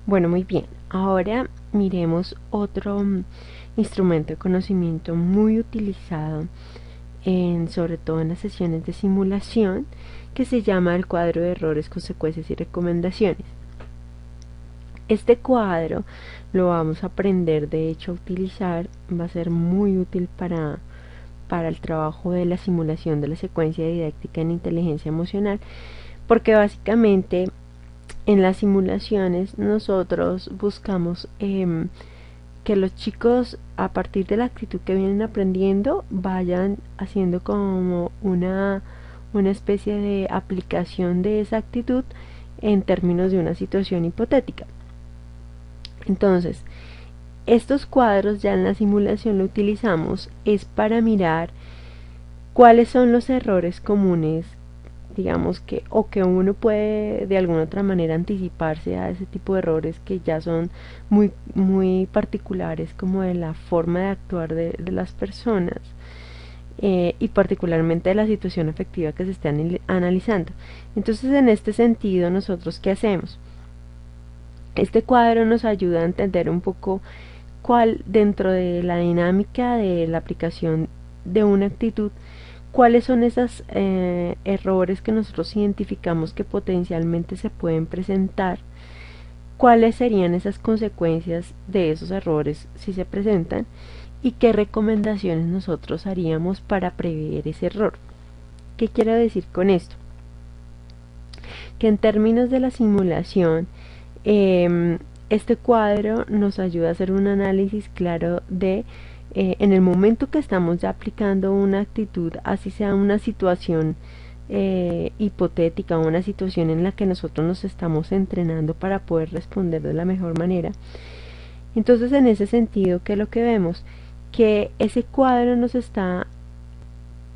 Bueno, muy bien. Ahora miremos otro instrumento de conocimiento muy utilizado sobre todo en las sesiones de simulación, que se llama el cuadro de errores, consecuencias y recomendaciones. Este cuadro lo vamos a aprender de hecho a utilizar, va a ser muy útil para el trabajo de la simulación de la secuencia didáctica en inteligencia emocional, porque básicamente en las simulaciones nosotros buscamos que los chicos, a partir de la actitud que vienen aprendiendo, vayan haciendo como una especie de aplicación de esa actitud en términos de una situación hipotética. Entonces, estos cuadros ya en la simulación lo utilizamos es para mirar cuáles son los errores comunes, digamos que, o que uno puede de alguna otra manera anticiparse a ese tipo de errores que ya son muy particulares, como de la forma de actuar de las personas, y particularmente de la situación afectiva que se está analizando. Entonces, en este sentido, nosotros ¿qué hacemos? Este cuadro nos ayuda a entender un poco cuál, dentro de la dinámica de la aplicación de una actitud, cuáles son esos errores que nosotros identificamos que potencialmente se pueden presentar, cuáles serían esas consecuencias de esos errores si se presentan y qué recomendaciones nosotros haríamos para prever ese error. ¿Qué quiero decir con esto? Que en términos de la simulación, este cuadro nos ayuda a hacer un análisis claro de en el momento que estamos ya aplicando una actitud, así sea una situación hipotética o una situación en la que nosotros nos estamos entrenando para poder responder de la mejor manera. Entonces, en ese sentido, ¿qué es lo que vemos? Que ese cuadro nos está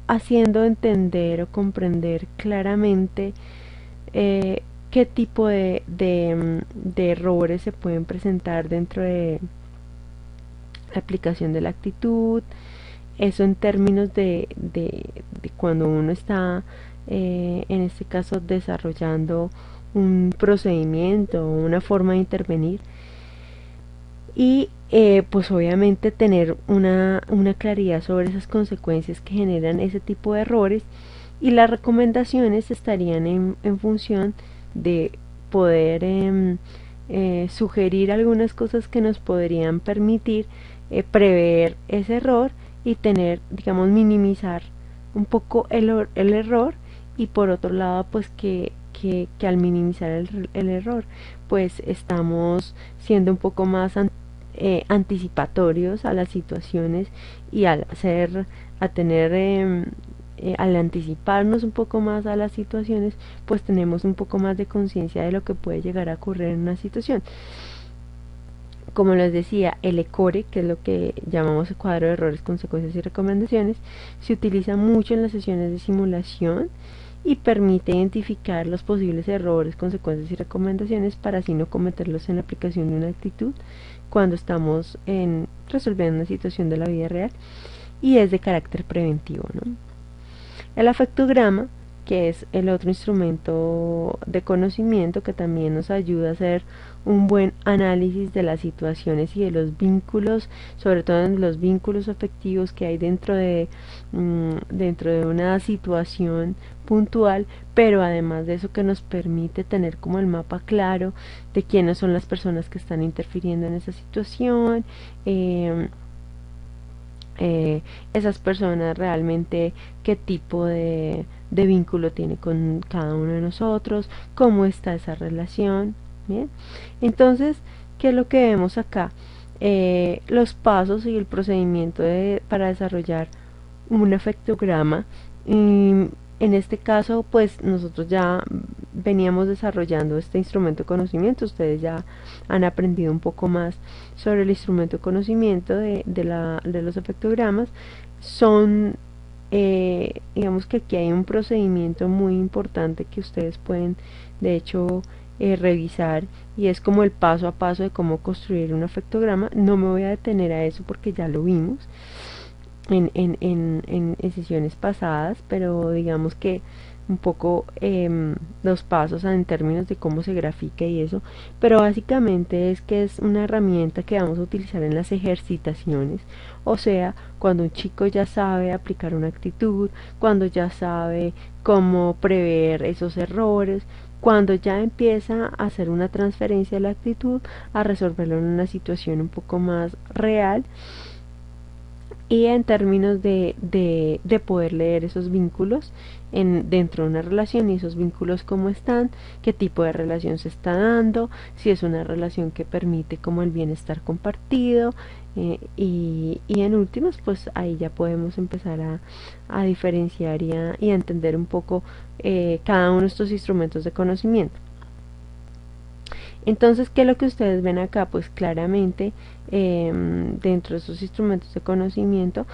haciendo entender o comprender claramente qué tipo de errores se pueden presentar dentro de la aplicación de la actitud. Eso en términos de cuando uno está, en este caso, desarrollando un procedimiento o una forma de intervenir. Y pues obviamente tener una claridad sobre esas consecuencias que generan ese tipo de errores, y las recomendaciones estarían en función de poder sugerir algunas cosas que nos podrían permitir prever ese error y tener, digamos, minimizar un poco el error, y por otro lado pues que al minimizar el error pues estamos siendo un poco más anticipatorios a las situaciones, y al anticiparnos un poco más a las situaciones, pues tenemos un poco más de conciencia de lo que puede llegar a ocurrir en una situación. Como les decía, el ECORE, que es lo que llamamos el cuadro de errores, consecuencias y recomendaciones, se utiliza mucho en las sesiones de simulación y permite identificar los posibles errores, consecuencias y recomendaciones para así no cometerlos en la aplicación de una actitud cuando estamos resolviendo una situación de la vida real, y es de carácter preventivo, ¿no? El afectograma, que es el otro instrumento de conocimiento que también nos ayuda a hacer un buen análisis de las situaciones y de los vínculos, sobre todo en los vínculos afectivos que hay dentro de una situación puntual, pero además de eso que nos permite tener como el mapa claro de quiénes son las personas que están interfiriendo en esa situación, esas personas realmente qué tipo de vínculo tiene con cada uno de nosotros, cómo está esa relación. Bien, entonces, ¿qué es lo que vemos acá? Los pasos y el procedimiento para desarrollar un afectograma. En este caso, pues nosotros ya veníamos desarrollando este instrumento de conocimiento. Ustedes ya han aprendido un poco más sobre el instrumento de conocimiento de los afectogramas. Son, digamos que aquí hay un procedimiento muy importante que ustedes pueden, de hecho, revisar, y es como el paso a paso de cómo construir un afectograma. No me voy a detener a eso porque ya lo vimos en sesiones pasadas, pero digamos que un poco los pasos en términos de cómo se grafica y eso, pero básicamente es que es una herramienta que vamos a utilizar en las ejercitaciones, o sea, cuando un chico ya sabe aplicar una actitud, cuando ya sabe cómo prever esos errores, cuando ya empieza a hacer una transferencia de la actitud a resolverlo en una situación un poco más real, y en términos de poder leer esos vínculos dentro de una relación y esos vínculos cómo están, qué tipo de relación se está dando, si es una relación que permite como el bienestar compartido, y en últimas pues ahí ya podemos empezar a diferenciar y a entender un poco cada uno de estos instrumentos de conocimiento. Entonces, ¿qué es lo que ustedes ven acá? Pues claramente dentro de esos instrumentos de conocimiento,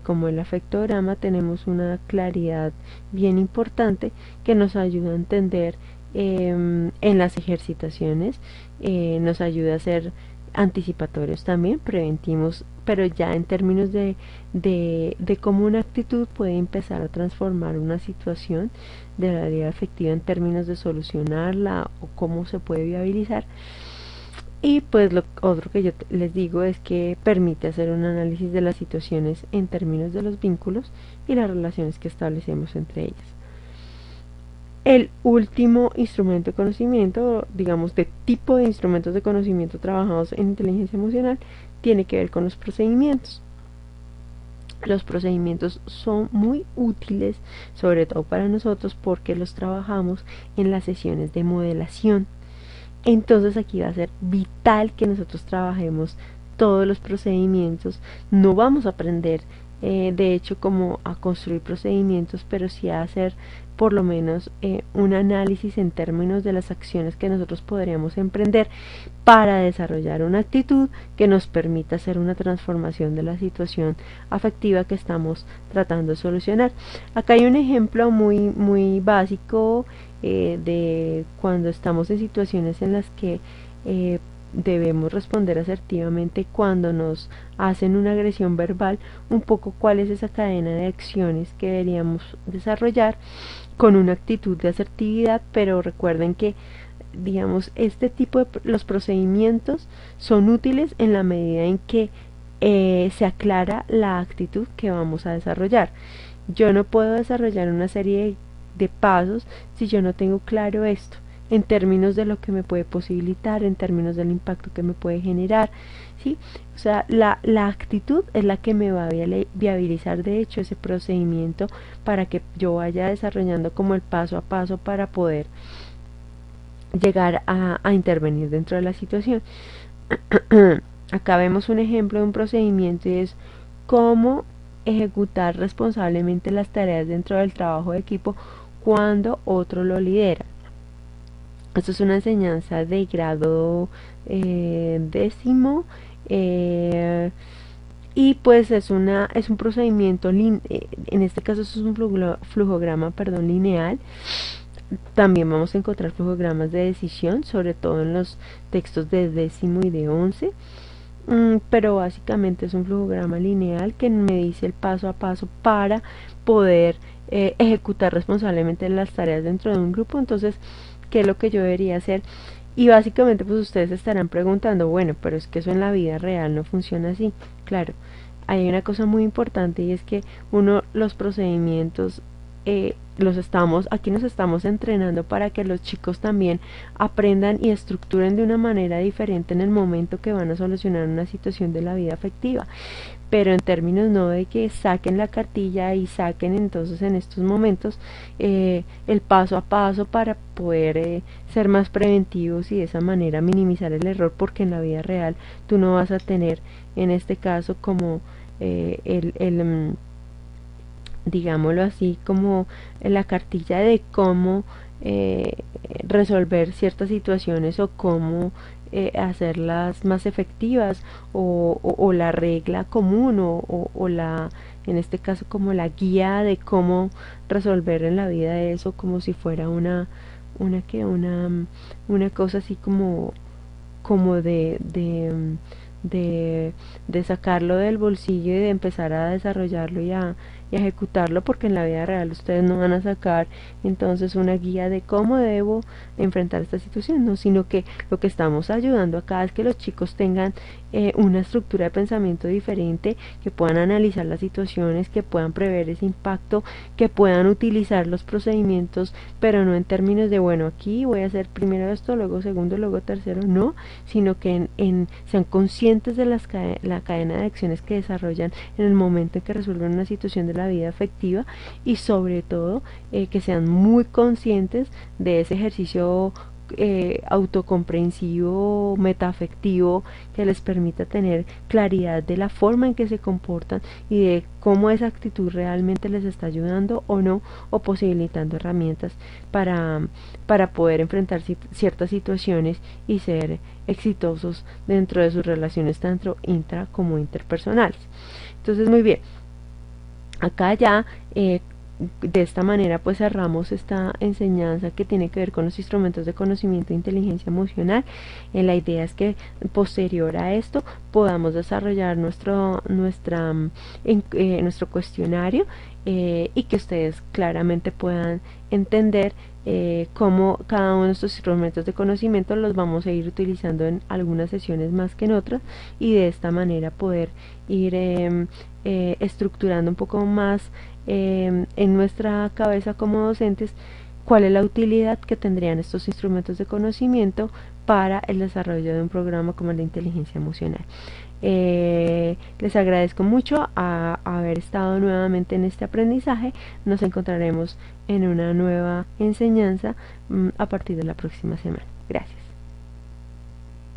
como el afectograma, tenemos una claridad bien importante que nos ayuda a entender en las ejercitaciones, nos ayuda a ser anticipatorios también, preventivos, pero ya en términos de cómo una actitud puede empezar a transformar una situación de la realidad afectiva en términos de solucionarla o cómo se puede viabilizar. Y pues lo otro que yo les digo es que permite hacer un análisis de las situaciones en términos de los vínculos y las relaciones que establecemos entre ellas. El último instrumento de conocimiento, digamos de tipo de instrumentos de conocimiento trabajados en inteligencia emocional, tiene que ver con los procedimientos. Los procedimientos son muy útiles, sobre todo para nosotros, porque los trabajamos en las sesiones de modelación. Entonces aquí va a ser vital que nosotros trabajemos todos los procedimientos. No vamos a aprender de hecho como a construir procedimientos, pero sí a hacer por lo menos un análisis en términos de las acciones que nosotros podríamos emprender para desarrollar una actitud que nos permita hacer una transformación de la situación afectiva que estamos tratando de solucionar. Acá hay un ejemplo muy básico de cuando estamos en situaciones en las que debemos responder asertivamente cuando nos hacen una agresión verbal, un poco cuál es esa cadena de acciones que deberíamos desarrollar con una actitud de asertividad, pero recuerden que digamos este tipo de los procedimientos son útiles en la medida en que se aclara la actitud que vamos a desarrollar. Yo no puedo desarrollar una serie de pasos si yo no tengo claro esto en términos de lo que me puede posibilitar, en términos del impacto que me puede generar, ¿sí? O sea, la actitud es la que me va a viabilizar de hecho ese procedimiento para que yo vaya desarrollando como el paso a paso para poder llegar a intervenir dentro de la situación. Acá vemos un ejemplo de un procedimiento y es cómo ejecutar responsablemente las tareas dentro del trabajo de equipo cuando otro lo lidera. Esto es una enseñanza de grado décimo, y pues es un procedimiento en este caso es un flujograma lineal. También vamos a encontrar flujogramas de decisión, sobre todo en los textos de décimo y de 11, pero básicamente es un flujograma lineal que me dice el paso a paso para poder ejecutar responsablemente las tareas dentro de un grupo. Entonces, ¿qué es lo que yo debería hacer? Y básicamente pues ustedes estarán preguntando, bueno, pero es que eso en la vida real no funciona así. Claro, hay una cosa muy importante y es que los procedimientos aquí nos estamos entrenando para que los chicos también aprendan y estructuren de una manera diferente en el momento que van a solucionar una situación de la vida afectiva, pero en términos no de que saquen la cartilla y saquen entonces en estos momentos el paso a paso para poder ser más preventivos y de esa manera minimizar el error, porque en la vida real tú no vas a tener en este caso como digámoslo así, como la cartilla de cómo resolver ciertas situaciones o cómo hacerlas más efectivas o la regla común o la, en este caso como la guía de cómo resolver en la vida eso, como si fuera una cosa así como de sacarlo del bolsillo y de empezar a desarrollarlo y a ejecutarlo, porque en la vida real ustedes no van a sacar entonces una guía de cómo debo enfrentar esta situación, no, sino que lo que estamos ayudando acá es que los chicos tengan una estructura de pensamiento diferente, que puedan analizar las situaciones, que puedan prever ese impacto, que puedan utilizar los procedimientos, pero no en términos de, bueno, aquí voy a hacer primero esto, luego segundo, luego tercero, no, sino que sean conscientes de la cadena de acciones que desarrollan en el momento en que resuelven una situación de la vida afectiva, y sobre todo que sean muy conscientes de ese ejercicio autocomprensivo, metaafectivo, que les permita tener claridad de la forma en que se comportan y de cómo esa actitud realmente les está ayudando o no, o posibilitando herramientas para poder enfrentar ciertas situaciones y ser exitosos dentro de sus relaciones tanto intra como interpersonales. Entonces, muy bien, acá ya de esta manera pues cerramos esta enseñanza que tiene que ver con los instrumentos de conocimiento de inteligencia emocional. La idea es que posterior a esto podamos desarrollar nuestro cuestionario, y que ustedes claramente puedan entender cómo cada uno de estos instrumentos de conocimiento los vamos a ir utilizando en algunas sesiones más que en otras, y de esta manera poder ir estructurando un poco más en nuestra cabeza como docentes cuál es la utilidad que tendrían estos instrumentos de conocimiento para el desarrollo de un programa como la inteligencia emocional. Les agradezco mucho a haber estado nuevamente en este aprendizaje. Nos encontraremos en una nueva enseñanza a partir de la próxima semana. Gracias.